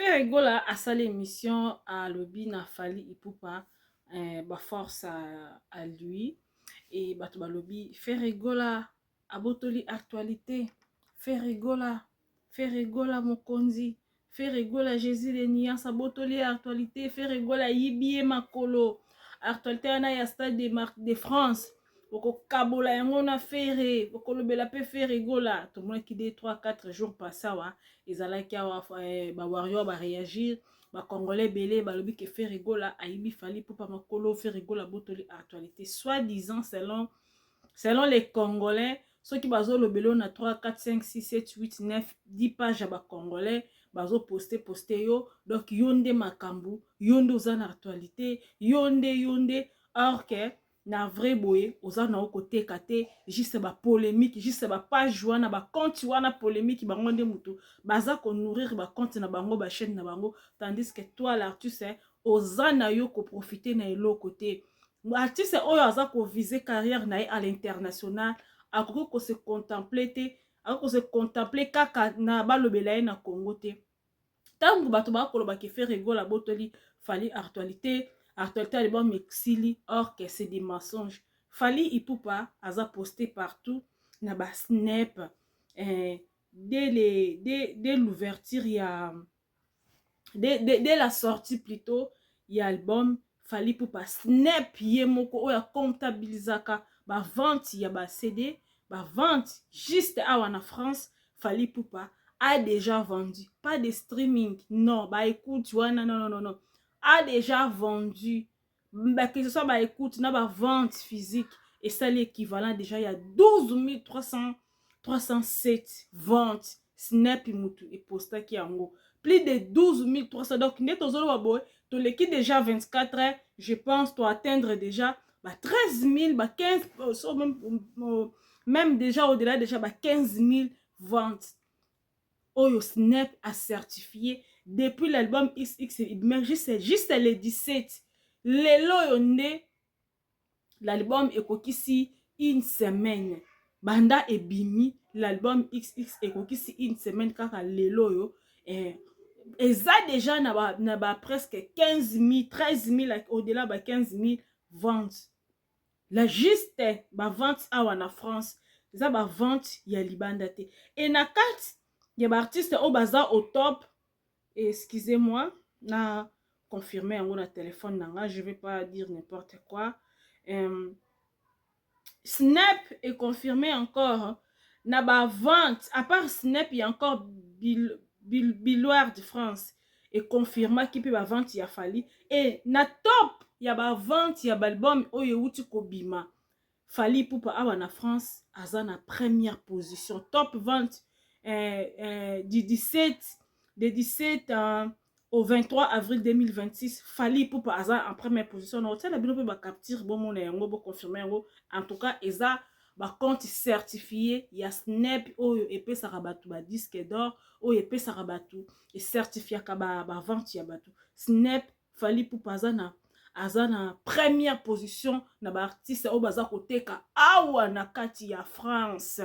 Ferregola a sa l'émission à Lobby na Fali Ipupa, force à lui. Et Batouba Lobby, Ferregola a botoli actualité. Ferregola Mokonzi. Ferregola Jésus de Nias a botoli actualité. Ferregola Yibie Makolo. Actualité na ya stade de France. Boko kabola yango na fere boko lobela pe fere gola to mona ki de 3-4 jours passawa ezalaki awa ba warrior ba réagir ba congolais belé ba lobi ke fere gola aibi fali pour pas makolo fere gola botoli actualité soi-disant selon les congolais ceux qui bazo lobelo na 3 4 5 6 7 8 9 10 pages ba congolais bazo poster yo donc yonde makambu yonde ozana actualité yonde or que na vrai boye oza na côté kate juste ba polémique juste ba page wana ba compte wana polémique bango nde mutu baza ko nourrir ba compte na bango ba chaîne na bango tandis que toi l'artiste oza na yo ko profiter na elo côté artiste oyo aza ko viser carrière na à l'international akoki ko se contempler te akoki ko se contempler kaka na balobela ye na Congo te tangu bato ba koloba ke fait rigola botoli fali actualité album exili or que c'est des mensonges. Fali Ipupa aza posté partout na ba snap dès l'ouverture dès la sortie plutôt y album Fali Ipupa snap ye moko oya comptabilisaka ba vente ya ba CD ba vente juste awa na France Fali Ipupa a déjà vendu pas de streaming non ba écoute wana non a déjà vendu que ce soit ba écoute na ba vente physique et ça l'équivalent déjà il y a 12 307 ventes snap mutu et posta ki yango plus de 12 300 donc net aux autres to l'équipe déjà 24 heures je pense to atteindre déjà bah 13 000 bah 15 même déjà au-delà déjà bah 15 000 ventes Oyo Snap a certifié depuis l'album XX mais juste les 17 lelo yonde l'album ekokisi une semaine banda ebimi l'album XX ekokisi une semaine kaka lelo yo eza déjà na ba presque 15 000 13 000 au-delà ba 15 000 ventes la juste ba vente awa na France eza ba vente ya libanda te et na kati ya ba artiste o baza au top excusez-moi na confirmer yango na téléphone nanga je vais pas dire n'importe quoi Snap est confirmé encore hein. Na ba vente à part Snap il y a encore Biloire de France et confirma qui peut ba vente ya Fali et na top il y a ba vente ya album oyo wuti kobima Fali Ipupa awa na France aza na première position top vente du 17 au 23 avril 2026 Fali Ipupa aza en première position na hôtel la bino pe ba capture bon mon yango bo confirmer yango en tout cas eza ba compte certifié ya Snap oyo epesaka batu ba disque d'or oyo epesaka batu et certifié ka ba vente ya batu Snap Fali Ipupa aza na première position na ba artiste oyo baza koteka awa na kati ya France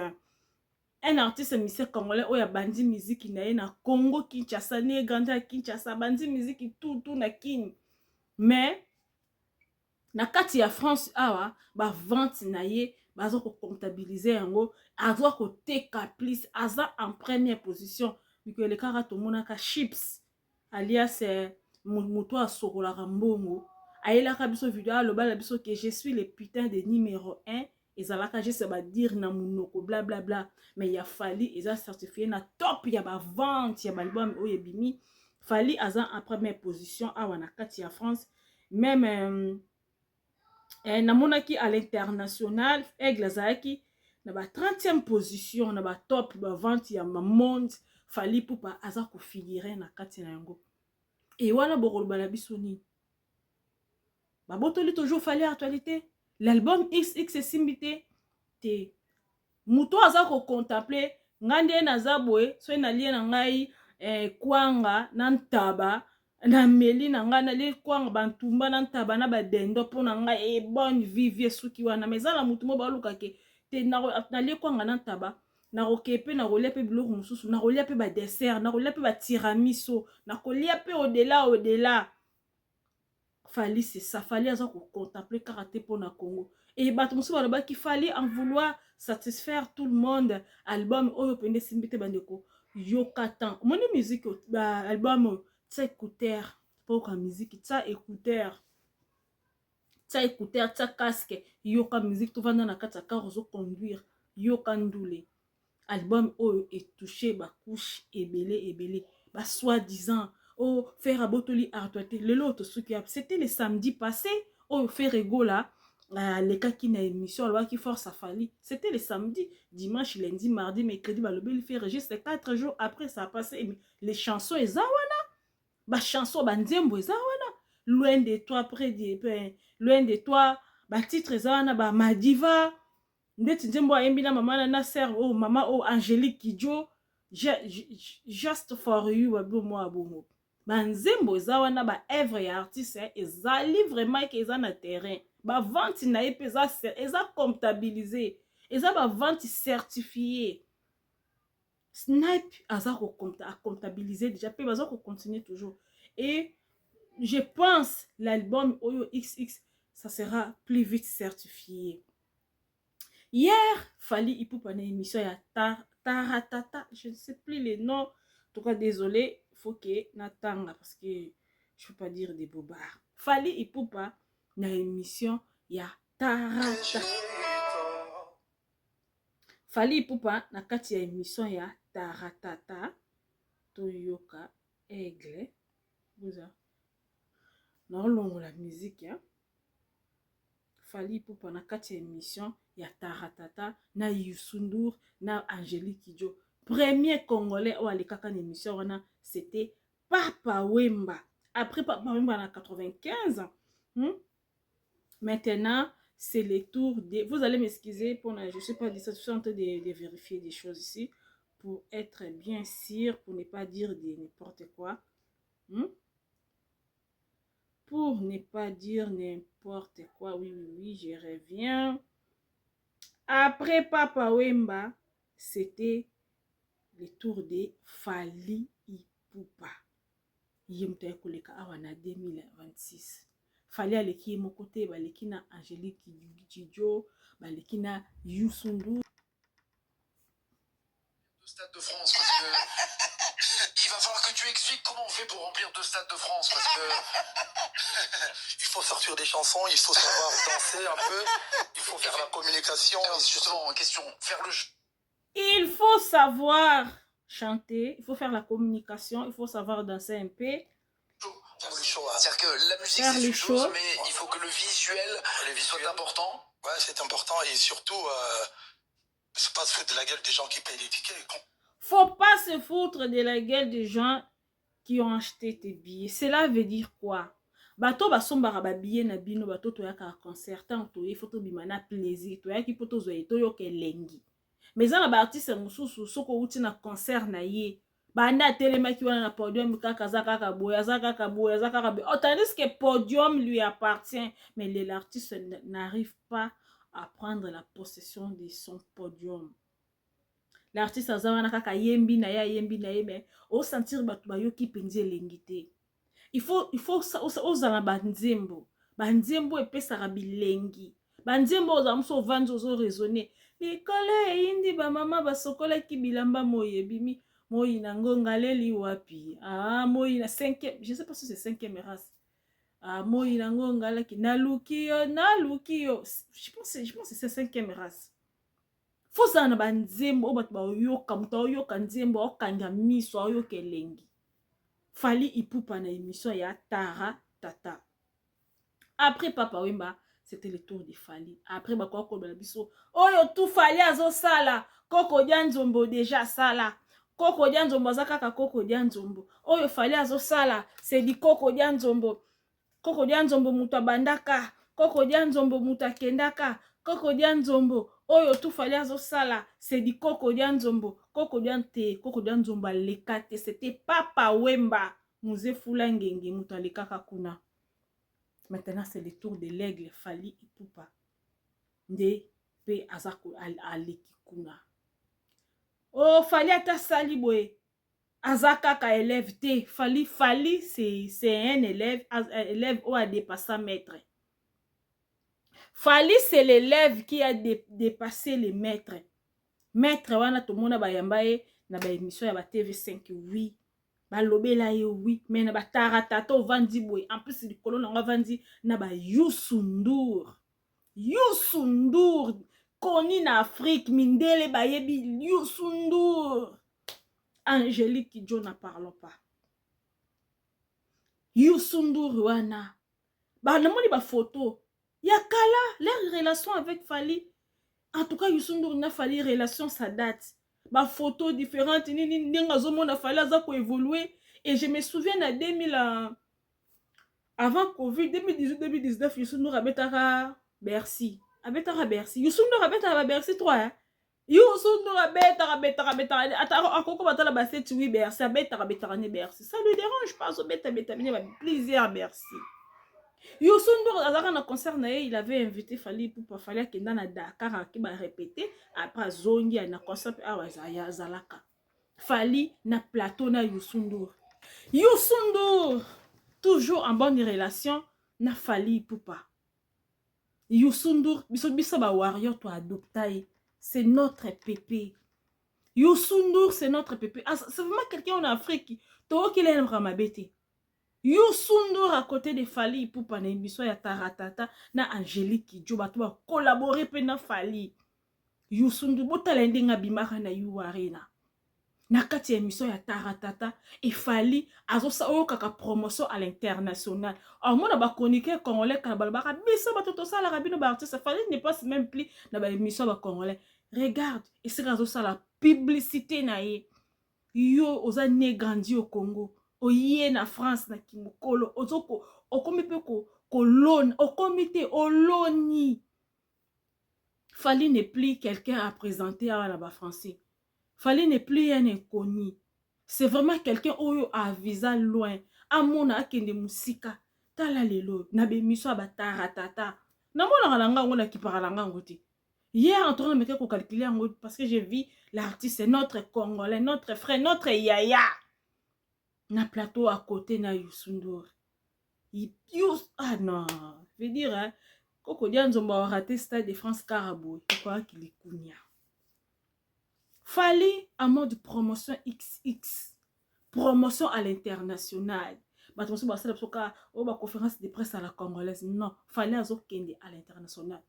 un artiste musicien congolais oyo bandi musique na ye na Congo Kinshasa ne ganda Kinshasa bandi musique tout na kini mais na kati ya France awa ba vente na ye baza ko comptabiliser yango aza ko teka plus aza en première position biko le kaka to monaka chips alias moto asokolaka mbongo ayelaka biso video alobala biso que je suis le putain de numéro 1 ezalaka juste ba dire na munoko bla bla bla mais ya Fali eza certifié na top ya ba vente ya album oyo bimi Fali aza en première position awa na kati ya France même namonaki à l'international Aigle azalaki na ba 30e position na ba top ba vente ya ma monde Fali Ipupa aza ko figurer na kati na yango et wana bokoloba na biso nini babotoli toujours Fali actualité l'album XX esimbite te muto aza ko contempler ngande naza boye so na lie na ngai kwanga na ntaba na meli na ngai na lie kwanga bantumba na ntaba na badendo po na ngai bonne vivie suki wana mais za la mutu mo baluka ke te na lie kwanga na ntaba nakoke pe nakolia pe biloko mosusu, nakolia pe ba dessert, nakolia pe ba tiramisu, nakolia pe au-delà. Fali c'est ça, Fali aza ko contempler karaté pour na Congo. Et bato mosusu balobaki Fali en vouloir satisfaire tout le monde. Album oyo pende simbite bandeko yoka tan. Moni musique ba album tsa écouteur pour ka musique tsa écouteur. Tsa écouteur tsa casque yoka musique to vanda na kata car ozo conduire yoka ndule. Album oyo est touché ba couche ebele ba soi-disant oh faire abotoli artoité le lot c'était le samedi passé oh faire rigola les cas qui na émission loi qui force à Fali c'était le samedi dimanche lundi mardi mercredi ba lobeli fait registre 4 jours après ça a passé les chansons ezawana ba chanson ba nzembo ezawana loin de toi près de loin de toi ba titre ezawana ba Madiva ndeti nzembo ayembi na mama na sœur oh mama oh Angélique Kidjo just for you wabo mo abomo banzembo eza wana ba œuvre ya artiste ezali vraiment ke eza na terrain ba vente na epe eza comptabilisé eza ba vente certifié Snipe aza ko comptabiliser déjà pe baza ko continuer toujours et je pense l'album Oyo XX ça sera plus vite certifié. Hier, Fali Ipupa na émission ya Taratata, je ne sais plus les noms. En tout cas, désolé, il faut que n'attende parce que je ne peux pas dire des bobards. Fali Ipupa na émission ya Taratata. Fali Ipupa na kati ya émission ya Taratata. Toyoka Aigle. Bouza. Non, longo la musique, hein. Fali Ipupa na kati ya émission ya Taratata na Youssou N'Dour na Angélique Kidjo. Premier congolais ou alikaka na émission wana c'était Papa Wemba. Après Papa Wemba na 95 ans. Maintenant c'est le tour de vous allez m'excuser pour je sais pas je suis en train de vérifier des choses ici pour être bien sûr pour ne pas dire de n'importe quoi. Pour ne pas dire n'importe quoi, oui, je reviens. Après Papa Wemba, c'était le tour de Fali Ipupa. Yemta koleka awana 2026. Fali aleki mon côté, baleki na Angélique Kidjo, baleki na Youssou N'Dour. Stade de France parce que il va falloir que tu expliques comment on fait pour remplir 2 stades de France parce que il faut sortir des chansons, il faut savoir danser un peu, il faut faire la communication. Alors, justement, question, faire le il faut savoir chanter, il faut faire la communication, il faut savoir danser un peu. C'est-à-dire que la musique c'est une chose, mais il faut que le visuel soit important. Ouais, c'est important et surtout c'est pas se foutre de la gueule des gens qui payent les tickets. Faut pas se foutre de la gueule des gens qui ont acheté tes billets. Cela veut dire quoi? Bato basombara ba billet na bino bato toyaka concert tant to il faut to bimana plaisir to yaki poto zo to yo kelengi. Mais za na ba artiste mususu soko uti na concert na ye. Banda telemaki wana na podium kaka za kaka boya za kaka boya za kaka boya. Tandis que podium lui appartient mais l'artiste n'arrive pas à prendre la possession de son podium. L'artiste azawana kaka yembi na ye mais au sentir batu bayoki penzi elengi te. Il faut ozala banzembo epesaka bilengi banzembo oza muso vanzi ozo raisonner likolo eyindi bamama basokolaki bilamba moyi ebimi moyi na ngonga leli wapi moyi na 5e je sais pas si c'est 5e race moyi na ngonga laki naluki yo je pense que c'est 5e race. Faut ça na banzembo obat ba oyoka muta oyoka nzembo okanga miso oyoka elengi. Fali Ipupa na émission ya Taratata. Après Papa Wemba, c'était le tour de Fali. Après bakoko na biso oyo tout Fali azo sala Koko Dianzombo déjà sala. Koko Dianzombo azakaka Koko Dianzombo. Oyo Fali azo sala c'est di Koko Dianzombo. Koko Dianzombo muta bandaka, Koko Dianzombo muta kendaka, Koko Dianzombo oyo tout Fali azo sala c'est di Koko Dianzombo. Koko Dianzombo lekate c'était Papa Wemba Mouze Fula Ngenge muta lekaka kuna. Maintenant c'est le tour de l'aigle Fali Ipupa. Nde pe azako aleki kuna. Oh, Fali ata sali boye. Azaka ka élève te. Fali, c'est un élève ou a dépassé maître. Fali, c'est l'élève qui a dépassé les maîtres. Maître, wana to mona ba yambaye, na ba émission ya ba TV5, oui. Ba lobela ye, oui. Mais na ba taratata vandi boye. En plus, du colon na vandi, na ba Youssou Ndour. Youssou Ndour. Koni na Afrique, mindele ba yebi Youssou Ndour. Angélique Kidjo, n'en parlons pas. Youssou Ndour wana. Ba namoni ba photo. Yakala, leur relation avec Fali. En tout cas, Youssou Ndour n'a fallu relation, ça date. Ba photo différente, n'a fallu évoluer. Et je me souviens en 2000, avant Covid, 2018-2019, Youssou Ndour abetara Bercy. Abetara Bercy. Youssou Ndour abetara Bercy 3. Hein? Youssou Ndour abetara. Akoko batala basset, oui, Bercy. Abetara Bercy. Ça lui dérange pas, plaisir Bercy. Youssou Ndour azaka na concert na il avait invité Fali Ipupa Fali akenda na Dakar ki ba répéter après zongi na concert awa zalaka Fali na plateau na Youssou Ndour. Youssou Ndour toujours en bonne relation na Fali Ipupa. Youssou Ndour biso ba warrior to adopter, c'est notre pépé. Youssou Ndour c'est notre pépé. C'est vraiment quelqu'un en Afrique to qui l'aime ramabete. Youssou Ndour à côté de Fali Ipupa na émission ya Taratata na Angélique Kidjo bato ba collaborer pe na Fali. Youssou Ndour botala ndenga bimaka na Arena. Na kati ya émission ya Taratata et Fali azosa oyo kaka promotion à l'international. Alors moi na ba chroniqueur congolais ka balbaka biso bato to sala rabino ba artiste Fali ne passe même plus na ba émission ba congolais. Regarde, et c'est azosa la publicité na ye. Yo oza né grandi au Congo. Oye na France na kimokolo ozoko okomi pe ko lone okomi te oloni. Fali n'est plus quelqu'un à présenter à la français. Fali n'est plus un inconnu. C'est vraiment quelqu'un oyo a visa loin. Amona akende musika tala lelo na be miso abataratata. Na mona langa ngona ki paralanga ngoti. Hier en train de me calculer parce que j'ai vu l'artiste, c'est notre Congolais, notre frère, notre yaya. Na plateau à côté na Youssou Ndour. Ah non, je veux dire, hein, Koko Dianzomba a raté Stade de France Carabou. Pourquoi qu'il est kounia? Fallait en mode promotion XX. Promotion à l'international. Bah, tu sais, bah, c'est la conférence de presse à la congolaise. Non, fallait à l'international.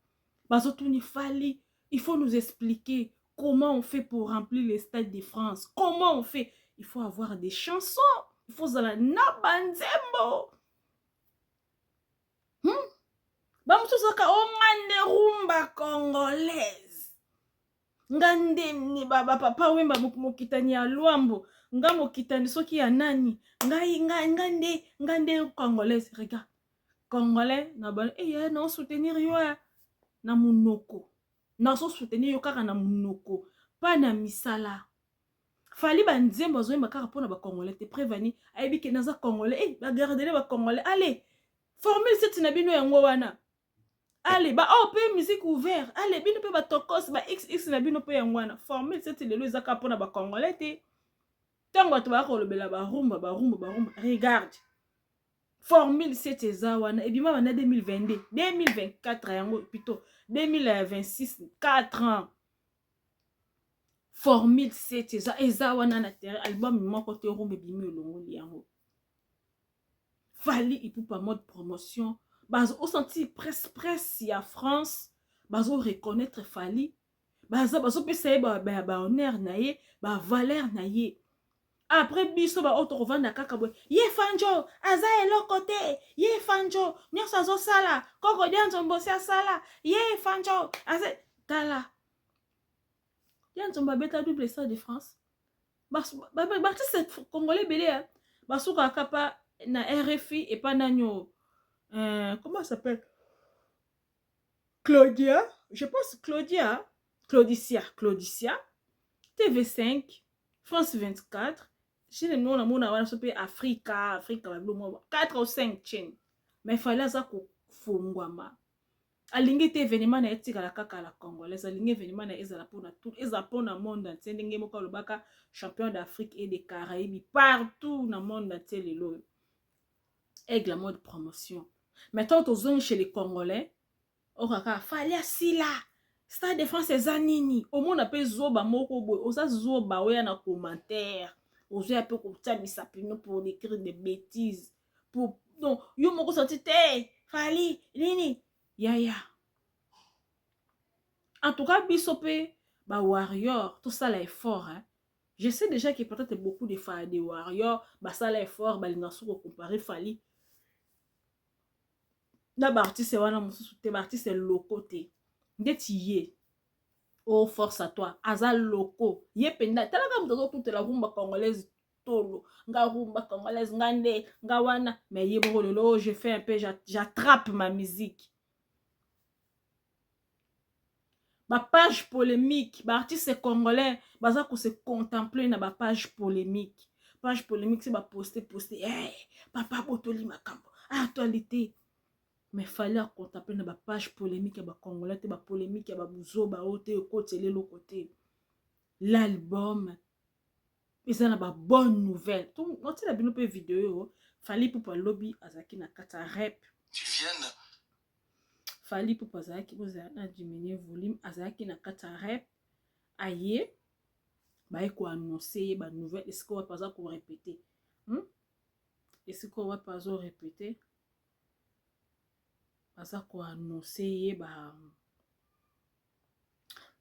Bah, il fallait, il faut nous expliquer comment on fait pour remplir les stades de France. Comment on fait? Il faut avoir des chansons. Il faut la nabanzembo. Bamutuzaka ongande rumba congolaise. Ngande ni baba papa wemba mokitani ya Luambo. Nga mokitani soki ya nani. Ngande congolaise. Regarde. Congolais na ban non soutenir yo na munoko. Na so soutenir yo kaka na munoko. Pas na misala. Fali banzembo zoyemba kaka pona ba congolais te préveni ayebi ke naza congolais ba garder ba congolais allez formule cette na bino yango wana allez ba pe musique ouvert allez bino pe ba tokos ba xx na bino pe yango wana formule cette lelo ezaka pona ba congolais te tango to ba ko lobela ba rumba regarde formule cette eza wana et bima wana 2022 2024 yango plutôt 2026 4 ans. Formule c'est eza wana na terre album moko te rumbe bimi longo liango. Fali Ipupa mode promotion bazo au senti presse ya France bazo reconnaître Fali bazo pesa ba honneur na ye ba valeur na ye. Après biso ba auto revendre kaka boy ye fanjo aza eloko te ye fanjo nyonso azo sala Koko Dianzomba sala ye fanjo aza tala Dianzomba beta double stade de France. C'est congolais belé. Basuka kapa na RFI et pas nanyo. Comment ça s'appelle? Claudia. Je pense Claudia. Claudicia. TV5. France 24. Chez les noms, on a Africa. 4 ou 5 chaînes. Mais il fallait ça qu'on fongwama. alingi te événement na etikala kaka la congolaise alingi événement na ezala pona tout ezala pona monde entier ndenge moko alobaka champion d'Afrique et des Caraïbes partout na monde entier lelo aigle mode promotion maintenant tozongi chez les Congolais okaka fali asila Stade de France eza nini omona pe zoba moko boy oza zoba oya na commentaire ozoya pe kotamisa pino pour écrire des bêtises pour non yo moko senti te fali nini yaya en tout cas biso pe ba warrior tout ça là effort hein. Je sais déjà que peut-être beaucoup de warriors ba ça là effort ba linga soko comparer fali na ba artiste wana mususu te ba artiste locaux te ndeti ye oh force à toi aza locaux ye penda talaka muto toute la rumba congolaise tolo nga rumba congolaise ngande nga wana mais ye boko lelo je fais un peu j'attrape ma musique ba page polémique ba artiste congolais baza ko se contempler na ba page polémique c'est ba poster hey papa botoli makambo actualité mais fallait contempler na ba page polémique ba congolais te ba polémique ba buzo ba ote côté le côté l'album ils na ba bonne nouvelle tout on la bino pe vidéo fallait pour lobby azaki na kata rap Tu viennes fali pour azaki boza na diminuer volume azaki na kata rap aye ba ko annoncer ba nouvelle est-ce qu'on va pas ko répéter est-ce qu'on va pas répéter baza ko annoncer ye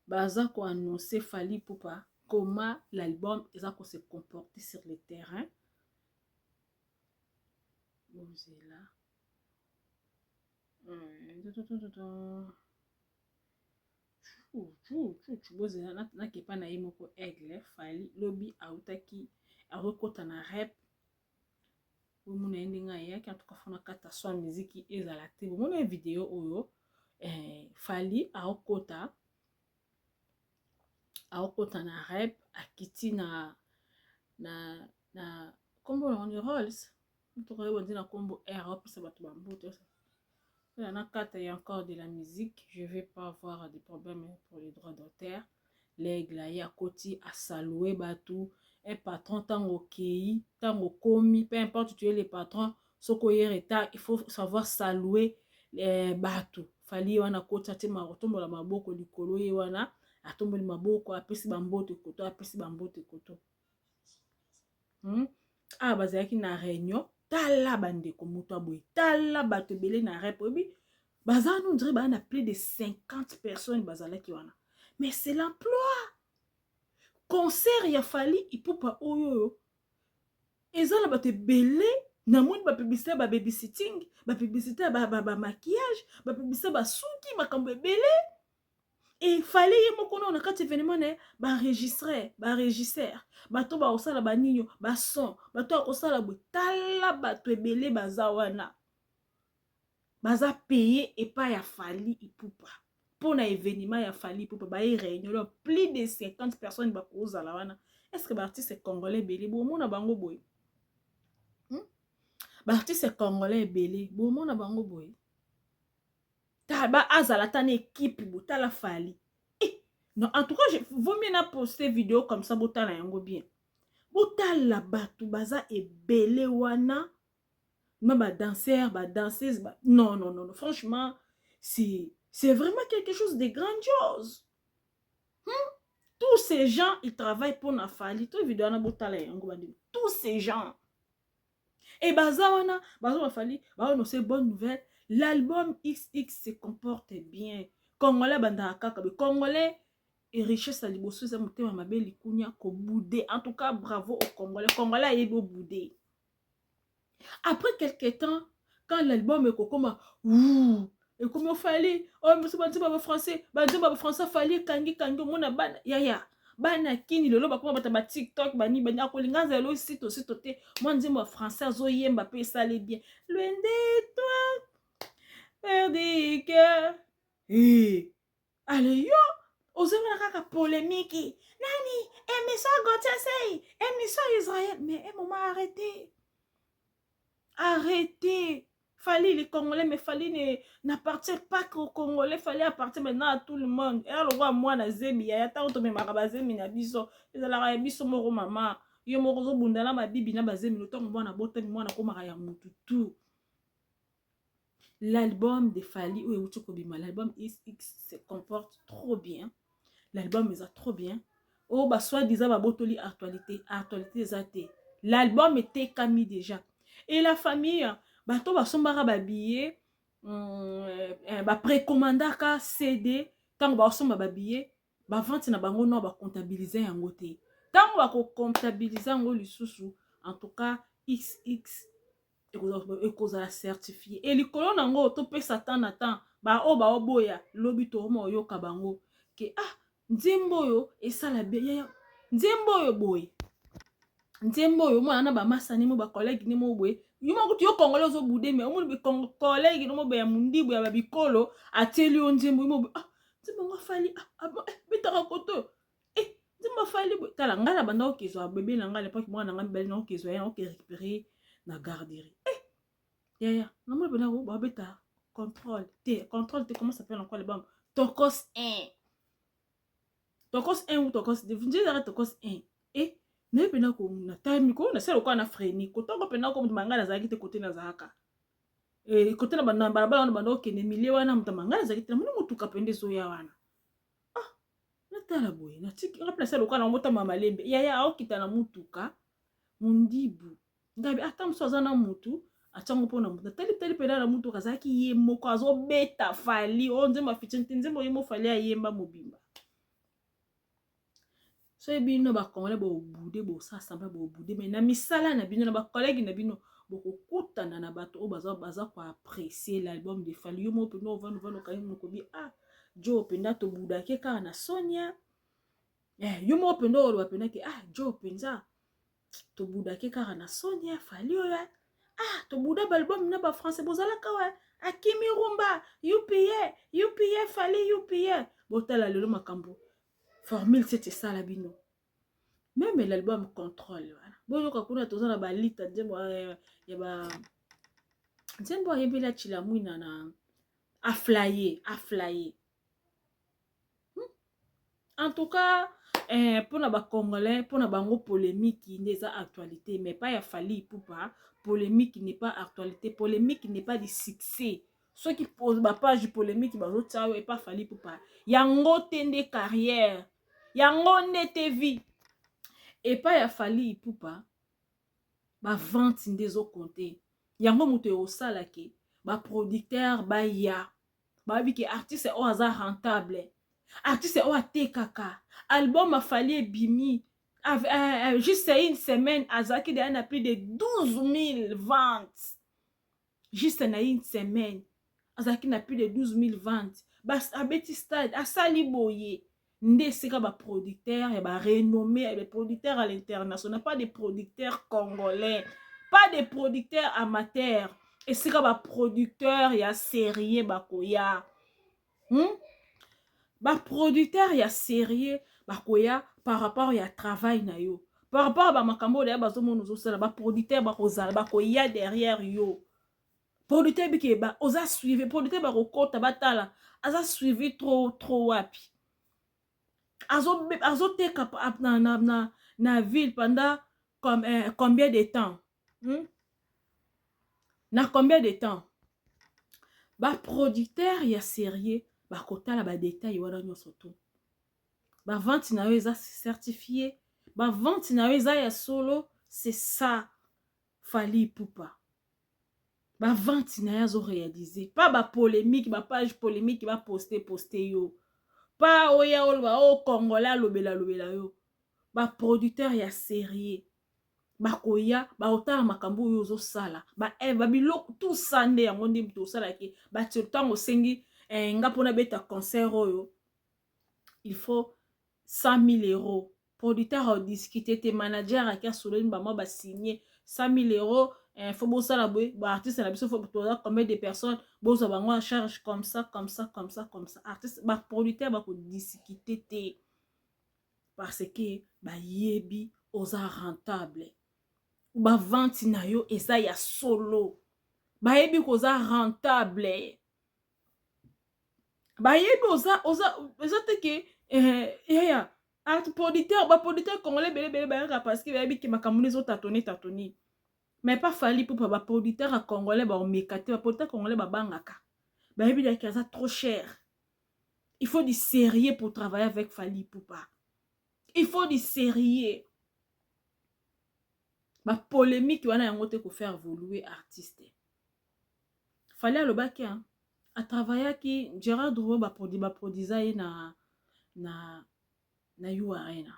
baza ko annoncer fali poupa comment l'album eza ko se comporter sur le terrain vous êtes là bozela nakepa na ye moko aigle fali lobi autaki akokota na rap bomona ye ndenge ayaki antuka fona kata so miziki ezala te bomona video oyo fali aokota na rap akiti na kombo na Rolls mutokoyeba ntina kombo air opesa bato bambote na kata ya encore de la musique je vais pas avoir des problèmes pour les droits d'auteur l'aigle ya koti a saluer batou un patron tango kei tango komi peu importe tu es le patron soko ye retard il faut savoir saluer batou fali wana koti atima otombola maboko likolo ye wana atomboli maboko apesi bambote koto bazalaki na réunion tala bandeko moto aboye tala bato ebele na rep oyebi baza nous dirait bana plus de 50 personnes bazalaki wana mais c'est l'emploi concert ya fali ipupa oyo ezala bato ebele na moni bapublicité ba babysitting bapublicité ba maquillage bapublicité basuki makambo ebele et fallait ye moko na kati événement na ba régisseur bato ba osala ba ninyo ba son bato akosala botala bato ebele baza wana baza payé et pas ya fali ipupa pour na événement ya fali ipupa ba y réunion plus de 50 personnes ba kozala wana est-ce que ba artiste congolais ebele bomona bango boy ba artiste congolais ebele bomona bango boy taba azala tane équipe botala fali non en tout cas je vaut mieux na poster vidéo comme ça botala yango bien botala bato baza ebele wana ma ba danseur ba danseuse non franchement c'est vraiment quelque chose de grandiose tous ces gens ils travaillent pour na fali to vidéo na botala yango bandi tous ces gens et baza wana bazo ba fali ba on c'est bonne nouvelle l'album XX se comporte bien congolais banda kaka be congolais et richesse à liboso ça motema mabe likunya ko boudé en tout cas bravo aux congolais ayebi au boudé après quelque temps quand l'album est kokoma et comme fallait oh monsieur ba français fallait kangi mona bana yaya bana kini lelo bakoma bata ba TikTok bani bana kolinga zelo sito te moi nzimba français azoyemba pe sale bien loin de toi perdu cœur allez yo ozomona kaka polémique nani émission Gauthier émission Israël mais un moment arrêtez Fallait les Congolais, mais fallait n'appartient pas qu'aux Congolais, fallait appartenir maintenant à tout le monde. Et alors, moi, na zemi, ya ta auto me marabazemi na biso. Et la biso moro mama. Yo moro zo bundala ma bibi na bazemi, le temps mwana bota mi mwana komara ya mutu tout. L'album de Fally l'album XX se comporte trop bien. L'album est trop bien. Oh, bah, soit disant, bah, botoli actualité zate. L'album était kami déjà. Et la famille, bah, to, bah, sombara, bah, billet, bah, précommandaka CD, tant, bah, somba, bah, billet, bah, vente, na, bango, non, bah, comptabiliser, en côté. Tant, bah, comptabiliser, en lisusu, en tout cas, XX, et kozala certifié et likolo nango topesa temps na temps ba o ba oboya lobi to mo yoka bango ke nzembo oyo esala bien nzembo oyo boye nzembo oyo mwana na ba masani mo ba collègue ni mo boye yuma kuti yo congolais zo bude mais omo bi collègue no mo be ya mundibu ya ba bikolo ateli yo nzembo mo nzembo ngo Fally bitaka koto nzembo Fally tala ngala banda okezwa bébé na ngala pas mwana ngala belle na okezwa ya récupérer na garderie ya non mais bon ba beta contrôle T comment ça s'appelle encore l'album Tokos 1 ou Tokos 2 vous dites Tokos 1 et mais pena ko na time ko na selo ko na freni ko to ko pena ko mangala zaki te côté na zaka et côté na bana barabara na bana okene milie wana mtamangala zaki te mwana mutuka pende zo ya wana na tala boye na tiki rappela selo ko na mota mama lembe ya okita na mutuka mundibu ngabi atamso azana mutu achango pona mutu tali pena na mutu kazaki ye moko azobeta Fally nzembo afichente nzembo yemo Fally ayemba mobimba so ebino ba Congolais bo bude bo sasamba bo bude mais na misala na bino na ba collègue na bino bokokutana na bato o baza ko apprécier l'album de Fally yo mo peno vano kayi moko bi Joe penda to buda ke ka na Sonia yo mo pendo o ba penda ke Joe penza to buda ke ka na Sonia Fally oyo to buda ba album na ba français bozala kawa Akimi Rumba UPA Fally UPA botala lelo makambo formule c'était ça la bino même l'album contrôle voilà boyo kakuna tozana ba lita nzembo ya ba nzembo yebela chilamwina na a flyer en tout cas pour na ba Congolais pour na bango polémique n'est pas actualité mais pas ya Fally Ipupa polémique n'est pas actualité polémique n'est pas du succès ceux qui posent ba page polémique ba zotao et pas Fally Ipupa yango tende carrière yango nete vie et pas ya Fally Ipupa ba vente ndezo compter yango muto yo sala ke ba producteur ba ya ba biki artiste o aza rentable artiste o atekaka album a Fally bimi juste une semaine azaki de na plus de 12 000 ventes juste na une semaine azaki na plus de 12 000 ventes bas abeti stade asali boye nde sika ba producteurs et ba renommés les producteurs à l'international pas des producteurs congolais pas des producteurs amateurs et sika ba producteurs ya sérieux bakoya ba producteurs ya sérieux bakoya par rapport ya travail na yo par rapport ba makambo de ba zomo nous osala ba producteurs bakozala bakoya derrière yo producteur biki ba oza suivi producteur ba kokota batala aza suivi trop wapi azo teka na ville pendant combien de temps na combien de temps ba producteur ya sérieux ba kotala ba détail wana nyonso to ba vente na yo eza certifié ba vente na yo eza ya solo c'est ça Fally Ipupa ba vente na yo azo réaliser pas ba polémique ba page polémique ba poster yo pas oya oloba Congolais lobela yo ba producteur ya sérieux bakoya baotala makambo oyo ozosala ba biloko tout ça nde yango nde mutu osalaki bati ntango osengi nga mpona beta concert oyo il faut 100 000 euros producteur odiscute te manager aki asololi bamwa basigné 100 000 euros faut bosala boye baartiste na biso toza combien de personnes bozwa bango en charge comme ça artiste baproducteur bakodiscute te parce que bayebi oza rentable ba vente na yo eza ya solo bayebi koza rentable bayebi oza te ke yaya art producteur baproducteur congolais belebele bayaka parce que bayebi ke makambo nde ezotatoni mais pas Fally Ipupa baproducteur ya congolais baomeka te baproducteur congolais babangaka bayebi daki aza trop cher. Il faut du sérieux pour travailler avec Fally Ipupa. Il faut du sérieux. Ma polémique wana yango te ko faire évoluer artiste. Fallait alobaki hein. A travailler ki Gérard Drouot produisa na You Arena.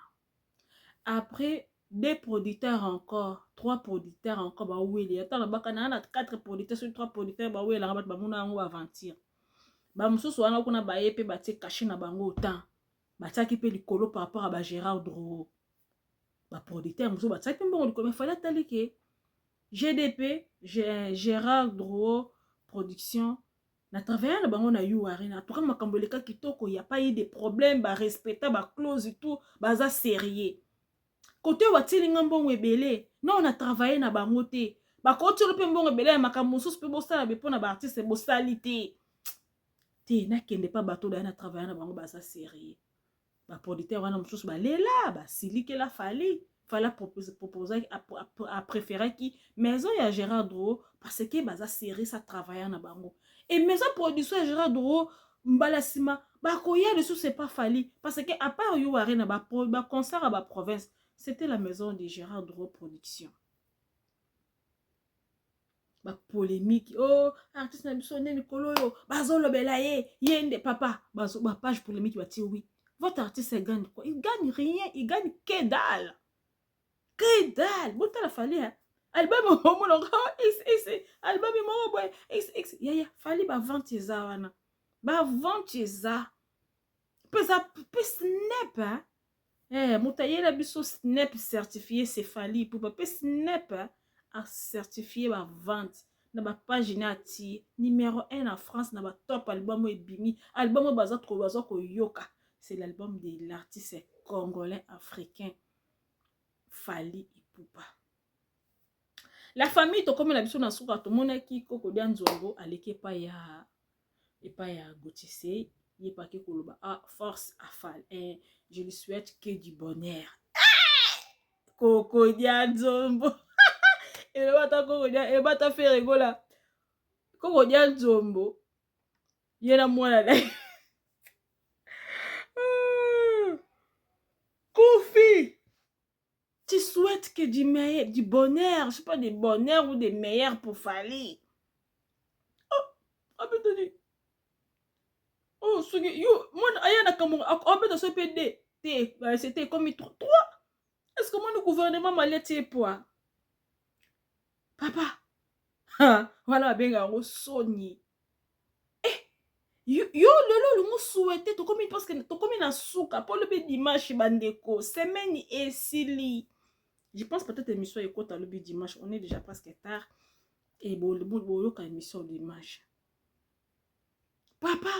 Après 2 producteurs encore, 3 producteurs encore ba weli. Attends baka na 4 producteurs sur 3 producteurs ba weli ba mona ngo aventure. Ba mususu wana kuna ba yepe ba tie caché na bango autant. Ba tiaki pe likolo par rapport à ba Gérard Drouot. Ba producteur mususu ba tiaki mbongo likolo mais fallait tali ke GDP Gérard Drouot production na travailler na bango na You Arena. En tout cas makambo leka kitoko y a pas eu de problème ba respecter ba clause et tout baza sérieux. Côté watili ngambongo ebele non on a travaillé na bango te. Ba côté le pe mbongo ebele makambo mususu pe bosala be pona ba artiste bosalité. Te na kende pas bateau na travailler na bango baza sérieux. Ba producteur wana mususu ba lela ba silike la Fally fallait proposer à préférer qui maison ya Gérard Drouot parce que baza série ça travailler na bango et maison production Gérard Drouot mbala sima ba koya dessus c'est pas Fally parce que à part You Arena ba concert à ba province c'était la maison de Gérard Drouot production ba polémique oh artiste na biso ne mikolo yo bazolo bela yende papa bazo ba page polémique ba ti oui votre artiste gagne quoi il gagne rien il gagne que dalle. Que dalle, bon t'as la Fally hein. Album au mon album mon boy x ya Fally ba vente za wana. Ba vente za. Pesa snap hein. Moutayela biso snap certifié c'est Fally pour pas snap a certifié ba vente. Na ba page na ti numéro 1 en France na ba top album ebimi. Album baza ko yoka. C'est l'album de l'artiste congolais africain. Fally Ipupa. La famille to comme la biso na suka to monaki koko dia nzongo aleke pa ya Gauthier ye pa ke koloba force à Fally je lui souhaite que du bonheur. Koko dia nzombo et bata koko dia e bata faire rigola koko dia nzombo ye na mwana na Kofi. Tu souhaites que du bonheur, je sais pas, du bonheur ou des meilleurs pour Fally. Oh, peut-être. Oh, yo, moi, ayana comme peut se PD. C'était comme 3. Est-ce que moi le gouvernement m'a laissé poids? Papa. Voilà benga o soni. Yo lolo mo souhaité to comme parce que to comme na souka pour le dimanche bandeko semaine et sili. Je pense peut-être émission écoute le dimanche. On est déjà presque tard. Et bon, quand émission dimanche. Papa,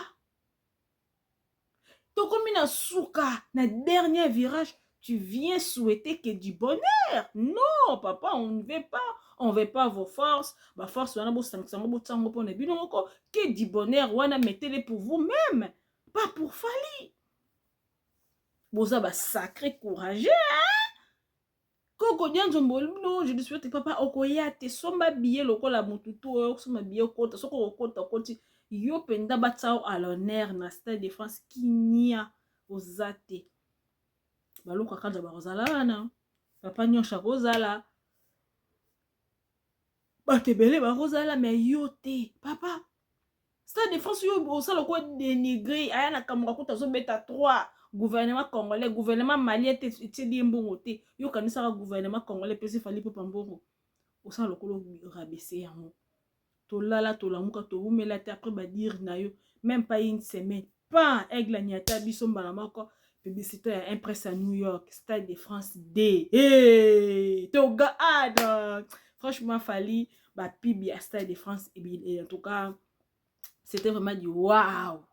tu comme na souka, na dernier virage, tu viens souhaiter que du bonheur. Non, papa, on ne veut pas. On ne veut pas vos forces. Ma force, on a beau que du bonheur, on a mettez-les pour vous-même. Pas pour Fally. Vous avez sacré courageux, hein? Koko nzombo no je lui souhaite papa okoya te somba billet lokola mututu somba billet okota soko okota koti yo penda batao à l'honneur na Stade de France kinia ozate baloko kanja ba rozala wana papa nyosha kozala batebele ba rozala mais yo te papa Stade de France yo osala ko dénigrer aya na kamuka kota zo beta 3 gouvernement congolais, gouvernement malien te di mbongo te yo kanisa ka gouvernement congolais pesi Fally Ipupa mbongo osa lokolo rabaisser yango to lala to lamuka to umela te après ba dire na yo même pas une semaine pas aigle nyata biso mbala moko publicité à impresse à New York Stade de France D to ga franchement Fally ba pib à Stade de France et en tout cas c'était vraiment du waouh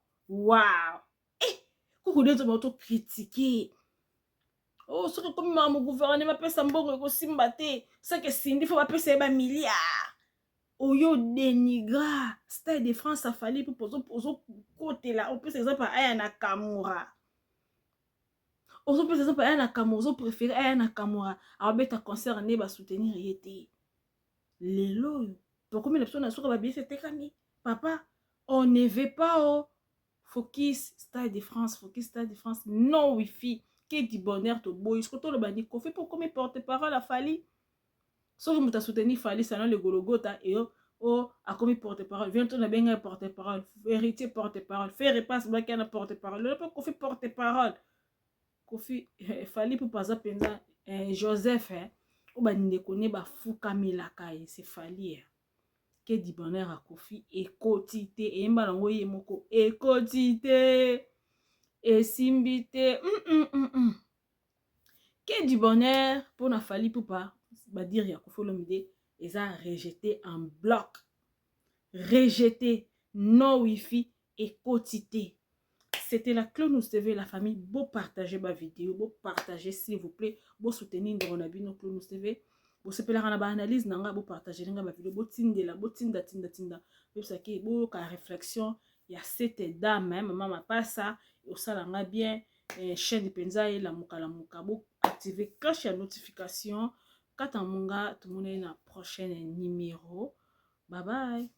Koko des auto critiquer. Oh, ce que comme mon gouvernement pèse un bon simbaté, ça que Cindy faut pas payer ba milliard. oyo dénigra Stade de France afali pour poser côté là on peut exemple aya na Kamura ozo peut exemple aya na Kamura ozo préférer aya na Kamura abeta concert ne ba soutenir yete lelo pourquoi les personnes sont ba bien c'était kami papa on ne veut pas oh focus Stade de France non wifi que du bonheur to boy ce que to le bani ko fait pour comme porte-parole a fali soki moto asoutenir fali salon le gologota et oh a commis porte-parole vient on a bien porte-parole héritier porte-parole faire repasse black na porte-parole le pas kofi porte-parole kofi fali pour pas apenda Joseph ou ba ndeko ne ba fuka milaka c'est fali que du bonheur à kofi et quotité et mbalango ye moko et quotité et simbité que du bonheur pour na fali pour pas ba dire ya kofi Olomide eza rejeté en bloc rejeté non wifi et quotité. C'était la Clonus TV, la famille. Beau partager ma vidéo, beau partager s'il vous plaît, beau soutenir Ndronabino Clonus TV. Beau se pela rana ba analyse nanga beau partager nga ma vidéo, beau tindela, beau tinda. Beau saki beau ka réflexion, il y a cette dame hein, maman m'a pas ça, au salanga bien chaîne de penza et la muka beau activer cloche ya notification. Quand on monga tout le monde na prochain numéro. Bye bye.